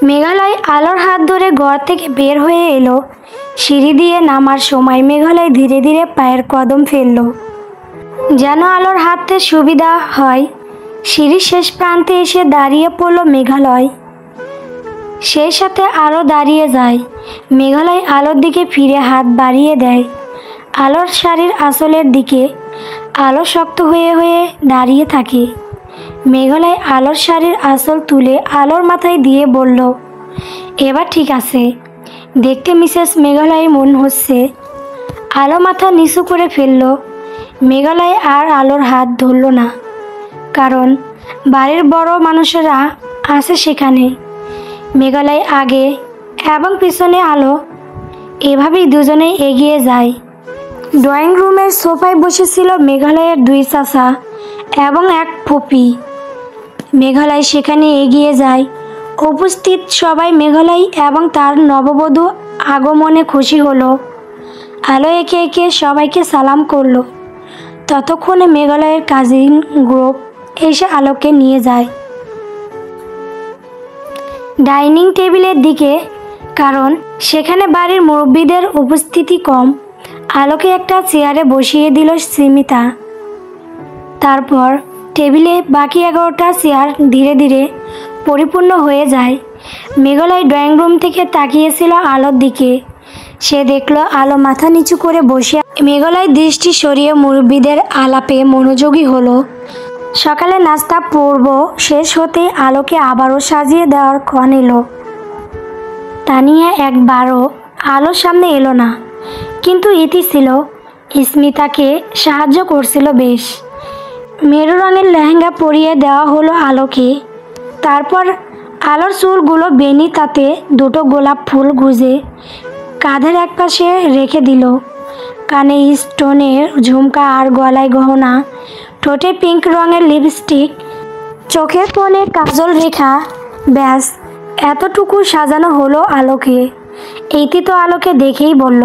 মেঘালয় আলোর হাত ধরে ঘর থেকে বের হয়ে এলো। সিঁড়ি দিয়ে নামার সময় মেঘালয় ধীরে ধীরে পায়ের কদম ফেলল, যেন আলোর হাতে সুবিধা হয়। সিঁড়ির শেষ প্রান্তে এসে দাঁড়িয়ে পড়ল মেঘালয়। সেই সাথে আলো দাঁড়িয়ে যায়। মেঘালয় আলোর দিকে ফিরে হাত বাড়িয়ে দেয় আলোর শাড়ির আঁচলের দিকে। আলো শক্ত হয়ে হয়ে দাঁড়িয়ে থাকে। মেঘালয় আলোর শাড়ির আঁচল তুলে আলোর মাথায় দিয়ে বলল, এবার ঠিক আছে। দেখতে মিসেস মেঘালয় মন হচ্ছে। আলো মাথা নিচু করে ফেলল। মেঘালয় আর আলোর হাত ধরল না, কারণ বাড়ির বড় মানুষেরা আছে সেখানে। মেঘালয় আগে এবং পিছনে আলো, এভাবেই দুজনেই এগিয়ে যায়। ড্রয়িং রুমের সোফায় বসেছিল মেঘালয়ের দুই চাচা এবং এক ফুপি। মেঘালয় সেখানে এগিয়ে যায়। উপস্থিত সবাই মেঘালয় এবং তার নববধূ আগমনে খুশি হলো। আলো একে একে সবাইকে সালাম করলো। ততক্ষণে মেঘালয়ের কাজিন গ্রুপ এসে আলোকে নিয়ে যায় ডাইনিং টেবিলের দিকে, কারণ সেখানে বাড়ির মুরব্বীদের উপস্থিতি কম। আলোকে একটা চেয়ারে বসিয়ে দিল স্মিতা। তারপর টেবিলে বাকি 11টা চেয়ার ধীরে ধীরে পরিপূর্ণ হয়ে যায়। মেঘালয় ড্রয়িং রুম থেকে তাকিয়েছিল আলোর দিকে। সে দেখলো আলো মাথা নিচু করে বসে। মেঘালয় দৃষ্টি সরিয়ে মুরব্বীদের আলাপে মনোযোগী হলো। সকালে নাস্তা পর্ব শেষ হতেই আলোকে আবারও সাজিয়ে দেওয়ার ক্ষণ এলো। তানিয়া একবারও আলোর সামনে এলো না, কিন্তু ইতি ছিল। স্মিতাকে সাহায্য করছিল বেশ। মেরু রঙের লেহেঙ্গা পরিয়ে দেওয়া হলো আলোকে। তারপর আলোর চুলগুলো বেনি, তাতে দুটো গোলাপ ফুল গুজে কাঁধের একপাশে রেখে দিল। কানে স্টোনের ঝুমকা আর গলায় গহনা, ঠোঁটে পিঙ্ক রঙের লিপস্টিক, চোখের কোণে কাজল রেখা। ব্যাস এতটুকু সাজানো হলো আলোকে। এইটি তো আলোকে দেখেই বলল,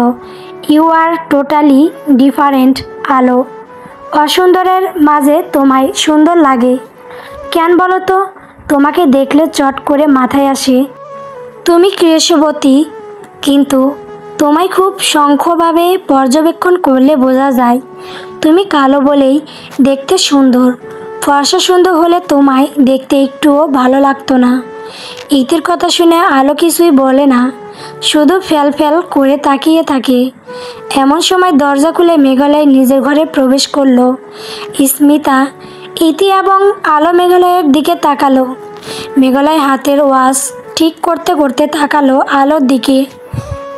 ইউ আর টোটালি ডিফারেন্ট আলো। অসুন্দরের মাঝে তোমায় সুন্দর লাগে কেন বলো তো? তোমাকে দেখলে চট করে মাথায় আসে তুমি কৃষবতী, কিন্তু তোমায় খুব সূক্ষ্মভাবে পর্যবেক্ষণ করলে বোঝা যায় তুমি কালো বলেই দেখতে সুন্দর। ফর্সা সুন্দর হলে তোমায় দেখতে একটুও ভালো লাগতো না। ইতির কথা শুনে আলো কিছুই বলে না, শুধু ফ্যাল ফ্যাল করে তাকিয়ে থাকে। এমন সময় দরজা খুলে মেঘালয় নিজের ঘরে প্রবেশ করলো। স্মিতা, ইতি এবং আলো মেঘালয়ের দিকে তাকালো। মেঘালয় হাতের ওয়াচ ঠিক করতে করতে তাকালো আলোর দিকে।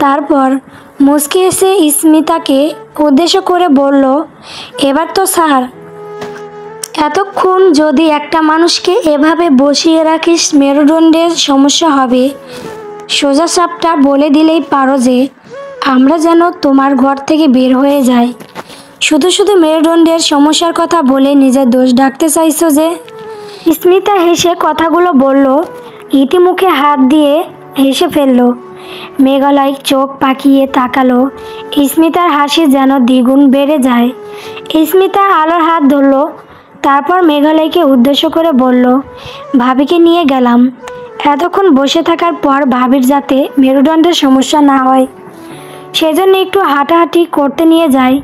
তারপর মুচকি এসে স্মিতাকে উদ্দেশ্য করে বলল, এবার তো স্যার। এতক্ষণ যদি একটা মানুষকে এভাবে বসিয়ে রাখিস মেরুদণ্ডের সমস্যা হবে। সোজা সাপটা বলে দিলেই পারো যে আমরা যেন তোমার ঘর থেকে বের হয়ে যাই। শুধু শুধু মেরুদণ্ডের সমস্যার কথা বলে নিজের দোষ ঢাকতে চাইছো যে? স্মিতা হেসে কথাগুলো বলল। ইতি মুখে হাত দিয়ে হেসে ফেলল। মেঘালয় চোখ পাকিয়ে তাকালো। স্মিতার হাসি যেন দ্বিগুণ বেড়ে যায়। স্মিতা আলোর হাত ধরল। তারপর মেঘালয়কে উদ্দেশ্য করে বলল, ভাবিকে নিয়ে গেলাম। এতক্ষণ বসে থাকার পর ভাবির যাতে মেরুদণ্ডের সমস্যা না হয় সেজন্য একটু হাঁটাহাঁটি করতে নিয়ে যায়।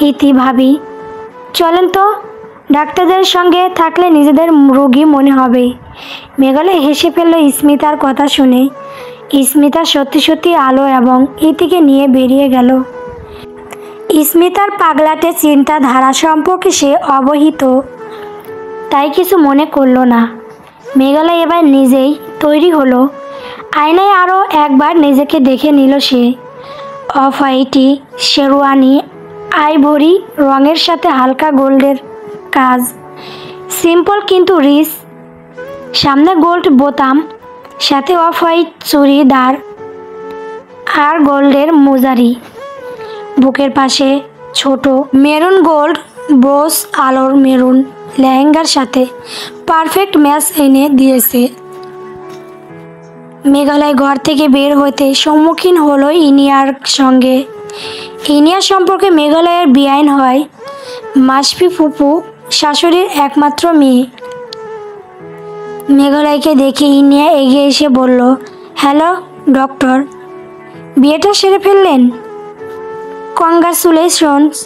ইতি, ভাবি চলেন তো, ডাক্তারদের সঙ্গে থাকলে নিজেদের রোগী মনে হবে। মেঘালয় হেসে ফেলল স্মিতার কথা শুনে। স্মিতা সত্যি সত্যি আলো এবং ইতিকে নিয়ে বেরিয়ে গেল। স্মিতার পাগলাটে চিন্তাধারা সম্পর্কে সে অবহিত, তাই কিছু মনে করলো না। মেঘালয় এবার নিজেই তৈরি হলো। আয়নায় আরও একবার নিজেকে দেখে নিল সে। অফ হোয়াইটি শেরওয়ানি, আইভরি রঙের সাথে হালকা গোল্ডের কাজ, সিম্পল কিন্তু রিচ। সামনে গোল্ড বোতাম, সাথে অফ হোয়াইট চুড়িদার আর গোল্ডের মোজারি। বুকের পাশে ছোট মেরুন গোল্ড ব্রোচ আলোর মেরুন লেহেঙ্গার সাথে পারফেক্ট ম্যাচ এনে দিয়েছে। মেঘালয় ঘর থেকে বের হতে সম্মুখীন হলো ইনিয়ার সঙ্গে। ইনিয়া সম্পর্কে মেঘালয়ের বেআইন হয় মাসফি ফুপু শাশুড়ির একমাত্র মেয়ে। মেঘালয়কে দেখে ইনিয়া এগিয়ে এসে বলল, হ্যালো ডক্টর, বিয়েটা সেরে ফেললেন? কংগ্রাচুলেশনস।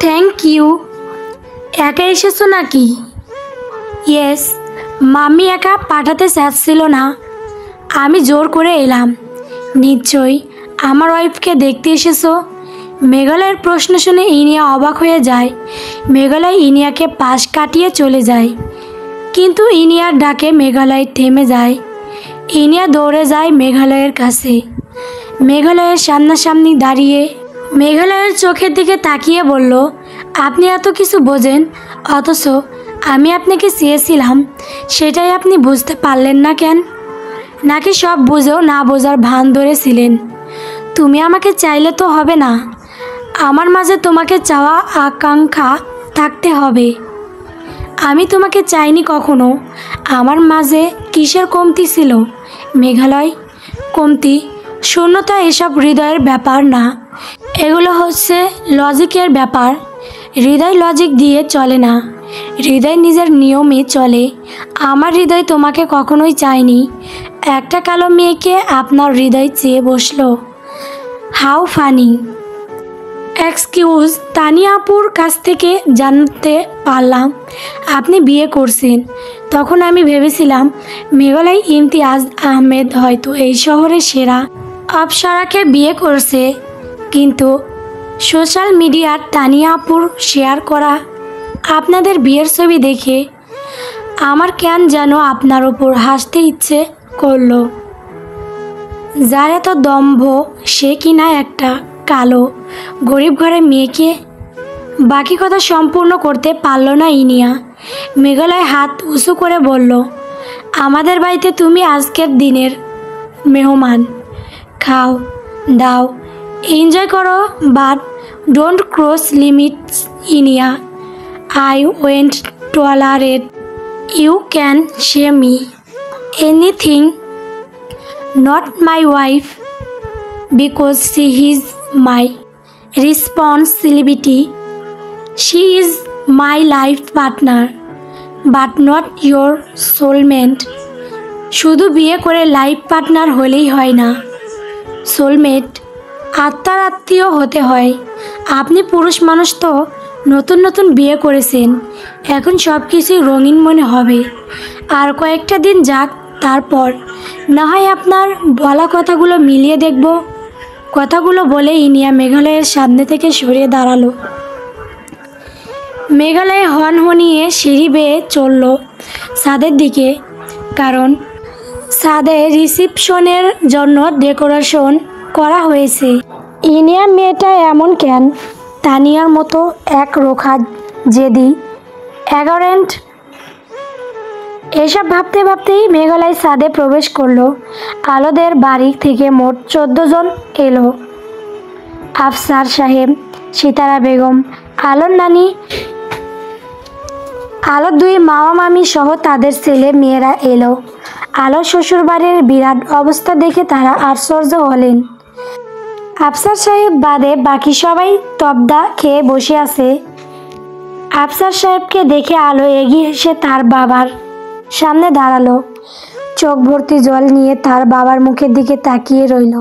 Thank you. একা এসেছো নাকি? ইয়েস, মাম্মি একা পাঠাতে চাচ্ছিল না, আমি জোর করে এলাম। নিশ্চয়ই আমার ওয়াইফকে দেখতে এসেছো? মেঘালয়ের প্রশ্ন শুনে ইনিয়া অবাক হয়ে যায়। মেঘালয় ইনিয়াকে পাশ কাটিয়ে চলে যায়, কিন্তু ইনিয়ার ডাকে মেঘালয় থেমে যায়। ইনিয়া দৌড়ে যায় মেঘালয়ের কাছে। মেঘালয়ের সামনাসামনি দাঁড়িয়ে মেঘালয়ের চোখের দিকে তাকিয়ে বলল, আপনি এত কিছু বোঝেন, অথচ আমি আপনাকে চেয়েছিলাম, সেটাই আপনি বুঝতে পারলেন না কেন? নাকি সব বুঝেও না বোঝার ভান ধরেছিলেন? তুমি আমাকে চাইলে তো হবে না, আমার মাঝে তোমাকে চাওয়া আকাঙ্ক্ষা থাকতে হবে। আমি তোমাকে চাইনি কখনো। আমার মাঝে কিসের কমতি ছিল মেঘালয়? কমতি, শূন্যতা এসব হৃদয়ের ব্যাপার না, এগুলো হচ্ছে লজিকের ব্যাপার। হৃদয় লজিক দিয়ে চলে না, হৃদয় নিজের নিয়মে চলে। আমার হৃদয় তোমাকে কখনোই চায়নি। একটা কালো মেয়েকে আপনার হৃদয় চেয়ে বসলো। How funny. এক্সকিউজ, তানিয়া আপুর কাছ থেকে জানতে পারলাম আপনি বিয়ে করছেন। তখন আমি ভেবেছিলাম মেঘালয় ইমতিয়াজ আহমেদ হয়তো এই শহরের সেরা অপ্সরাকে বিয়ে করছে, কিন্তু সোশ্যাল মিডিয়ার তানিয়া আপুর শেয়ার করা আপনাদের বিয়ের ছবি দেখে আমার কেন যেন আপনার ওপর হাসতে ইচ্ছে করলো। যার এত দম্ভ, সে কিনা একটা কালো গরিব ঘরের মেয়েকে। বাকি কথা সম্পূর্ণ করতে পারল না ইনিয়া। মেঘালয় হাত উঁচু করে বলল, আমাদের বাড়িতে তুমি আজকের দিনের মেহমান। খাও দাও, এনজয় করো, বাট ডোন্ট ক্রস লিমিটস ইনিয়া। I won't tolerate you can say me anything, not my wife, because she is my responsibility. She is my life partner, but not your soulmate. শুধু বিয়ে করে লাইফ পার্টনার হলেই হয় না, soulmate আত্মার আত্মীয় হতে হয়। আপনি পুরুষ মানুষ তো নতুন নতুন বিয়ে করেছেন, এখন সব কিছুই রঙিন মনে হবে। আর কয়েকটা দিন যাক, তারপর না হয় আপনার বলা কথাগুলো মিলিয়ে দেখব। কথাগুলো বলে ইনিয়া মেঘালয়ের সামনে থেকে সরিয়ে দাঁড়ালো। মেঘালয় হনহনিয়ে সিঁড়ি বেয়ে চলল ছাদের দিকে, কারণ ছাদে রিসিপশনের জন্য ডেকোরেশন করা হয়েছে। ইনিয়া মেয়েটা এমন কেন? তানিয়ার মতো এক রোখা জেদি অ্যাগোরেন্ট। এসব ভাবতে ভাবতেই মেঘালয় ছাদে প্রবেশ করলো। আলোদের বাড়ি থেকে মোট 14 জন এলো। আফসার সাহেব, সিতারা বেগম, আলোর নানি, আলোর দুই মামা মামি সহ তাদের ছেলে মেয়েরা এলো। আলোর শ্বশুরবাড়ির বিরাট অবস্থা দেখে তারা আশ্চর্য হলেন। আফসার সাহেব বাদে বাকি সবাই তবদা খেয়ে বসে আছে। আফসার সাহেবকে দেখে আলো এগিয়ে এসে তার বাবার সামনে দাঁড়ালো। চোখ ভর্তি জল নিয়ে তার বাবার মুখের দিকে তাকিয়ে রইল।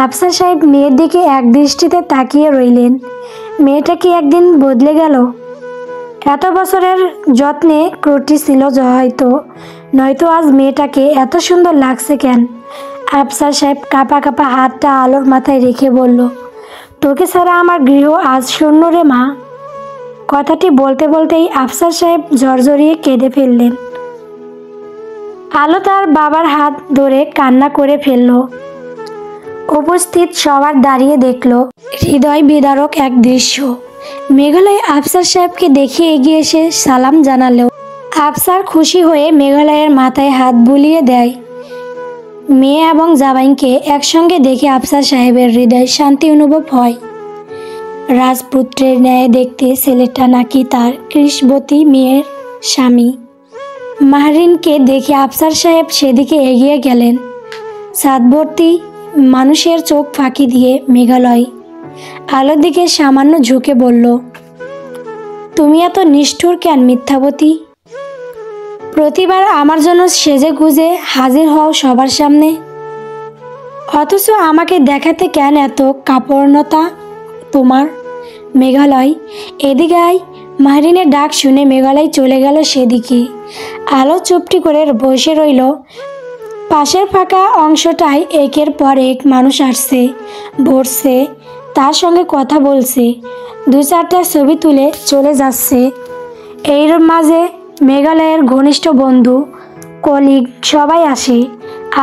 আফসার সাহেব মেয়ের দিকে এক দৃষ্টিতে তাকিয়ে রইলেন। মেয়েটা কি একদিন বদলে গেল? এত বছরের যত্নে ত্রুটি ছিল হয়তো, নয়তো আজ মেয়েটাকে এত সুন্দর লাগছে কেন? আফসার সাহেব কাঁপা কাঁপা হাতটা আলোর মাথায় রেখে বলল, তোকে ছাড়া আমার গৃহ আজ শূন্য রে মা। কথাটি বলতে বলতেই আফসার সাহেব ঝরঝরিয়ে কেঁদে ফেললেন। আলো তার বাবার হাত ধরে কান্না করে ফেলল। উপস্থিত সবার দাঁড়িয়ে দেখল হৃদয় বিদারক এক দৃশ্য। মেঘালয় আফসার সাহেবকে দেখে এগিয়ে এসে সালাম জানালো। আফসার খুশি হয়ে মেঘালয়ের মাথায় হাত বুলিয়ে দেয়। মেয়ে এবং জামাইকে একসঙ্গে দেখে আফসার সাহেবের হৃদয় শান্তি অনুভব হয়। রাজপুত্রের ন্যায় দেখতে ছেলেটা নাকি তার কৃষবতী মেয়ের স্বামী। মাহরিনকে দেখে আফসার সাহেব সেদিকে এগিয়ে গেলেন। ছাদভর্তি মানুষের চোখ ফাঁকি দিয়ে মেঘালয় আলোর দিকে সামান্য ঝুঁকে বলল, তুমি এত নিষ্ঠুর কেন মিথ্যাবতী? প্রতিবার আমার জন্য সেজে গুজে হাজির হও সবার সামনে, অথচ আমাকে দেখাতে কেন এত কাপড়নতা তোমার? মেঘালয়, এদিকে আয়। মাহরিনের ডাক শুনে মেঘালয় চলে গেল সেদিকে। আলো চুপটি করে বসে রইল। পাশের ফাঁকা অংশটায় একের পর এক মানুষ আসছে, বসছে, তার সঙ্গে কথা বলছে, দু চারটা ছবি তুলে চলে যাচ্ছে। এর মাঝে মেঘালয়ের ঘনিষ্ঠ বন্ধু, কলিগ সবাই আসে।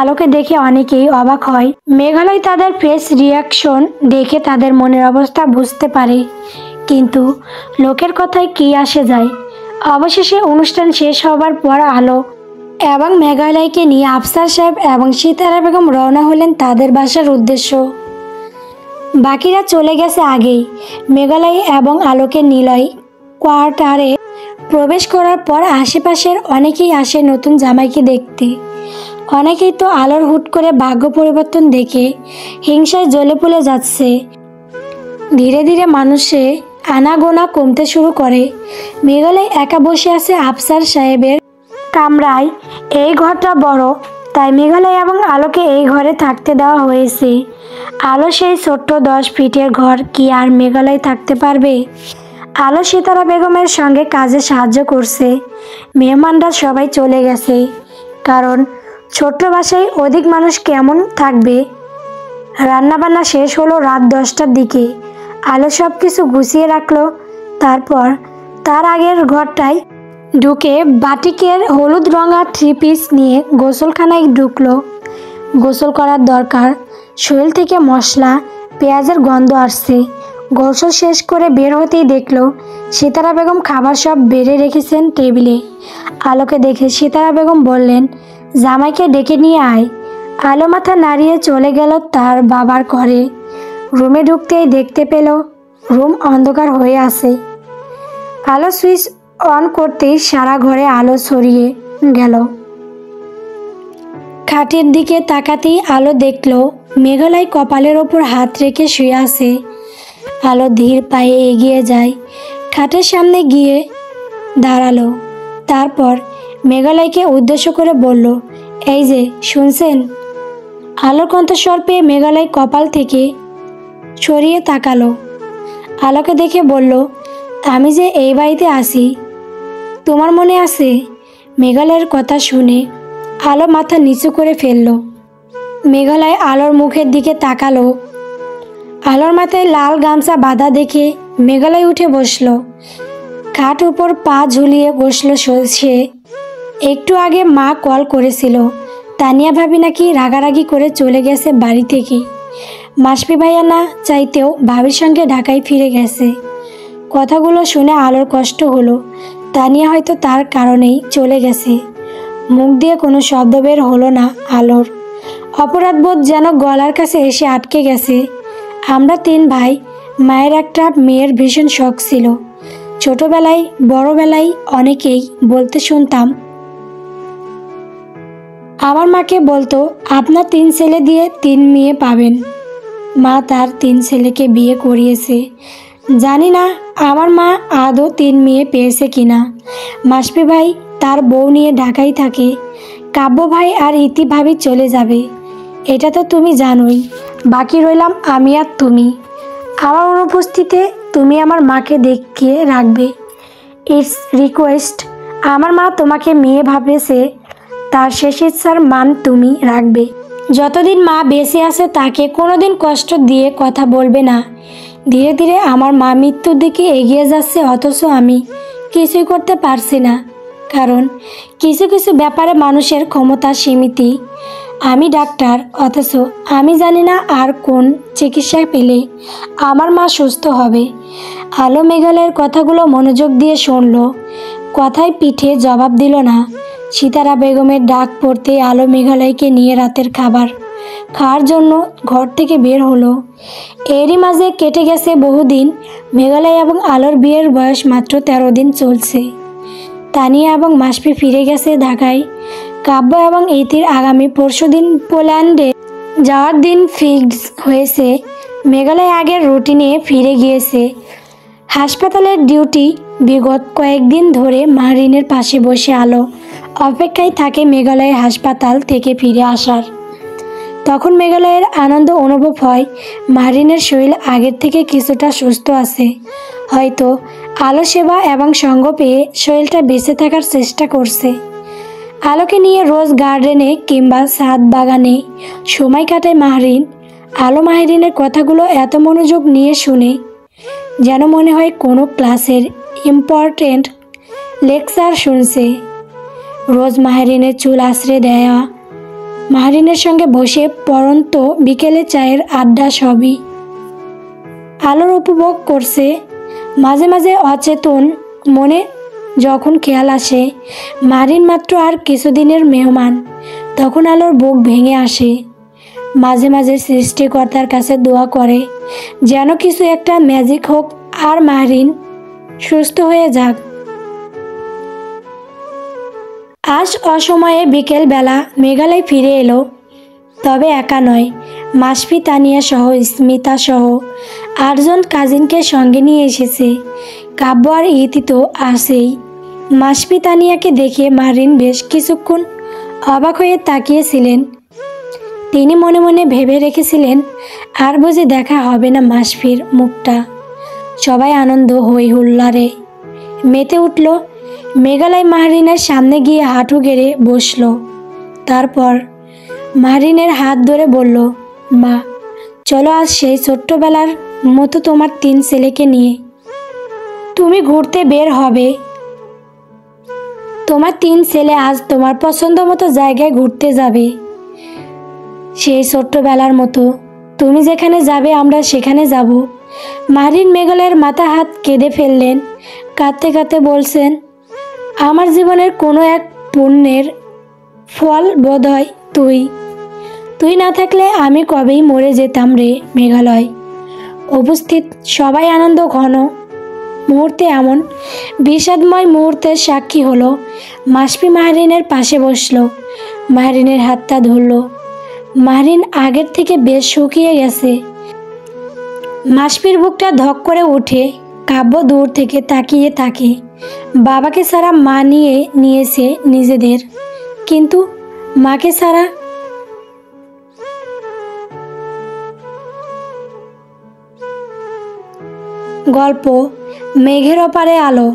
আলোকে দেখে অনেকেই অবাক হয়। মেঘালয় তাদের ফেস রিয়াকশন দেখে তাদের মনের অবস্থা বুঝতে পারে, কিন্তু লোকের কথায় কি আসে যায়। অবশেষে অনুষ্ঠান শেষ হবার পর আলো এবং মেঘালয়কে নিয়ে আফসার সাহেব এবং সিতারা বেগম রওনা হলেন তাদের বাসার উদ্দেশ্য। বাকিরা চলে গেছে আগেই। মেঘালয় এবং আলোকে নিলয় কোয়ার্টারে প্রবেশ করার পর আশেপাশের অনেকেই আসে নতুন জামাইকে দেখতে। অনেকেই তো আলোর হুট করে ভাগ্য পরিবর্তন দেখে হিংসায় জ্বলে পুড়ে যাচ্ছে। ধীরে ধীরে মানুষে আনাগোনা কমতে শুরু করে। মেঘালয় একা বসে আছে আফসার সাহেবের কামরায়। এই ঘরটা বড়, তাই মেঘালয় এবং আলোকে এই ঘরে থাকতে দেওয়া হয়েছে। আলো সেই ছোট্ট 10 ফিটের ঘর কি আর মেঘালয় থাকতে পারবে? আলো সিতারা বেগমের সঙ্গে কাজে সাহায্য করছে। মেহমানরা সবাই চলে গেছে, কারণ ছোট্ট বাসায় অধিক মানুষ কেমন থাকবে। রান্নাবান্না শেষ হলো রাত 10টার দিকে। আলো সব কিছু গুছিয়ে রাখলো। তারপর তার আগের ঘরটায় ঢুকে বাটিকের হলুদ রঙা 3 পিস নিয়ে গোসলখানায় ঢুকলো। গোসল করার দরকার। শরীর থেকে মশলা পেঁয়াজের গন্ধ আসছে। গোসল শেষ করে বের হতেই দেখলো সিতারা বেগম খাবার সব বেড়ে রেখেছেন টেবিলে। আলোকে দেখে সিতারা বেগম বললেন, জামাইকে ডেকে নিয়ে আয়। আলো মাথা নাড়িয়ে চলে গেল তার বাবার ঘরে। রুমে ঢুকতেই দেখতে পেল রুম অন্ধকার হয়ে আছে। আলো সুইচ অন করতেই সারা ঘরে আলো ছড়িয়ে গেল। খাটের দিকে তাকাতেই আলো দেখল মেঘালয় কপালের ওপর হাত রেখে শুয়ে আছে। আলো ধীর পায়ে এগিয়ে যায়, খাটের সামনে গিয়ে দাঁড়ালো। তারপর মেঘালয়কে উদ্দেশ্য করে বলল, এই যে শুনছেন? আলোর কণ্ঠস্বর পেয়ে মেঘালয় কপাল থেকে সরিয়ে তাকালো। আলোকে দেখে বলল, আমি যে এই বাড়িতে আসি তোমার মনে আছে? মেঘালয়ের কথা শুনে আলো মাথা নিচু করে ফেলল। মেঘালয় আলোর মুখের দিকে তাকালো। আলোর মাথায় লাল গামছা বাঁধা দেখে মেঘালয় উঠে বসল। খাট উপর পা ঝুলিয়ে বসল সে। একটু আগে মা কল করেছিল, তানিয়া ভাবি নাকি রাগারাগি করে চলে গেছে বাড়ি থেকে। মাসপি ভাইয়া না চাইতেও ভাবির সঙ্গে ঢাকায় ফিরে গেছে। কথাগুলো শুনে আলোর কষ্ট হলো। তানিয়া হয়তো তার কারণেই চলে গেছে। মুখ দিয়ে কোনো শব্দ বের হলো না আলোর। অপরাধবোধ যেন গলার কাছে এসে আটকে গেছে। আমরা 3 ভাই, মায়ের একটা মেয়ের ভীষণ শখ ছিল। ছোটবেলায় বড়বেলায় অনেকেই বলতে শুনতাম। আমার মাকে বলতো, আপনার 3 ছেলে দিয়ে 3 মেয়ে পাবেন। মা তার 3 ছেলেকে বিয়ে করিয়েছে। জানি না আমার মা আদৌ 3 মেয়ে পেয়েছে কিনা। মাসপি ভাই তার বউ নিয়ে ঢাকায় থাকে। কাব্য ভাই আর ইতি ভাবি চলে যাবে, এটা তো তুমি জানোই। বাকি রইলাম আমি আর তুমি। আমার অনুপস্থিতিতে তুমি আমার মাকে দেখিয়ে রাখবে। It's request. আমার মা তোমাকে মেয়ে ভাবেছে, তার শেষ ইচ্ছার মান তুমি রাখবে। যতদিন মা বেঁচে আছে তাকে কোনোদিন কষ্ট দিয়ে কথা বলবে না। ধীরে ধীরে আমার মা মৃত্যুর দিকে এগিয়ে যাচ্ছে, অথচ আমি কিছুই করতে পারছি না, কারণ কিছু কিছু ব্যাপারে মানুষের ক্ষমতা সীমিত। আমি ডাক্তার, অথচ আমি জানি না আর কোন চিকিৎসা পেলে আমার মা সুস্থ হবে। আলো মেঘালয়ের কথাগুলো মনোযোগ দিয়ে শুনল, কথায় পিঠে জবাব দিল না। সিতারা বেগমের ডাক পড়তে আলো মেঘালয়কে নিয়ে রাতের খাবার খাওয়ার জন্য ঘর থেকে বের হলো। এরই মাঝে কেটে গেছে বহুদিন। মেঘালয় এবং আলোর বিয়ের বয়স মাত্র 13 দিন চলছে। তানিয়া এবং মাসপি ফিরে গেছে ঢাকায়। কাব্য এবং ইতির আগামী পরশুদিন পোল্যান্ডে যাওয়ার দিন ফিক্স হয়েছে। মেঘালয় আগের রুটিনে ফিরে গিয়েছে। হাসপাতালের ডিউটি। বিগত কয়েকদিন ধরে মাহরিনের পাশে বসে আলো অপেক্ষায় থাকে মেঘালয়ের হাসপাতাল থেকে ফিরে আসার। তখন মেঘালয়ের আনন্দ অনুভব হয়, মারিনের শরীর আগের থেকে কিছুটা সুস্থ আছে। হয়তো আলো সেবা এবং সঙ্গ পেয়ে শরীরটা বেঁচে থাকার চেষ্টা করছে। আলোকে নিয়ে রোজ গার্ডেনে কিংবা ছাদ বাগানে সময় কাটায় মাহরিন। আলো মাহরিনের কথাগুলো এত মনোযোগ নিয়ে শুনে যেন মনে হয় কোনো ক্লাসের ইম্পর্টেন্ট লেকচার শুনছে। রোজ মাহরিনের চুল আশ্রে দেয়া, মাহরিনের সঙ্গে বসে পড়ন্ত বিকেলে চায়ের আড্ডা সবই আলোর উপভোগ করছে। মাঝে মাঝে অচেতন মনে যখন খেয়াল আসে মাহরিন মাত্র আর কিছুদিনের মেহমান, তখন আলোর বুক ভেঙে আসে। মাঝে মাঝে সৃষ্টিকর্তার কাছে দোয়া করে যেন কিছু একটা ম্যাজিক হোক আর মাহরিন সুস্থ হয়ে যাক। আজ অসময়ে বিকেলবেলা মেঘালয় ফিরে এলো, তবে একা নয়। মাসফি, তানিয়া সহ স্মিতা সহ 8 জন কাজিনকে সঙ্গে নিয়ে এসেছে। কাব্য আর ইতি তো আসেই। মাসফি তানিয়াকে দেখে মাহরিন বেশ কিছুক্ষণ অবাক হয়ে তাকিয়েছিলেন। তিনি মনে মনে ভেবে রেখেছিলেন আর বুঝি দেখা হবে না মাসফির মুখটা। সবাই আনন্দ হই হুল্লারে মেতে উঠল। মেঘালয় মাহরিনের সামনে গিয়ে হাঁটু গেড়ে বসল। তারপর মাহরিনের হাত ধরে বলল, মা চলো আজ সেই ছোট্টবেলার মতো তোমার 3 ছেলেকে নিয়ে তুমি ঘুরতে বের হবে। তোমার 3 ছেলে আজ তোমার পছন্দ মতো জায়গায় ঘুরতে যাবে, সেই ছোট্টবেলার মতো। তুমি যেখানে যাবে আমরা সেখানে যাব। মাহরিন মেঘালয়ের মাথা হাত কেঁদে ফেললেন। কাঁদতে কাঁদতে বলছেন, আমার জীবনের কোনো এক পুণ্যের ফল বোধহয় তুই না থাকলে আমি কবেই মরে যেতাম রে মেঘালয়। উপস্থিত সবাই আনন্দ ঘন মুহূর্তে এমন বিষাদময় মুহূর্তের সাক্ষী হলো। মাসফি মাহরিনের পাশে বসলো, মাহরিনের হাতটা ধরল। মাহরিন আগের থেকে বেশ শুকিয়ে গেছে। মাসফির বুকটা ধক করে ওঠে। কাব্য দূর থেকে তাকিয়ে থাকে। বাবাকে ছাড়া মা নিয়ে নিয়েছে নিজেদের, কিন্তু মাকে ছাড়া। গল্প মেঘের ওপারে আলো।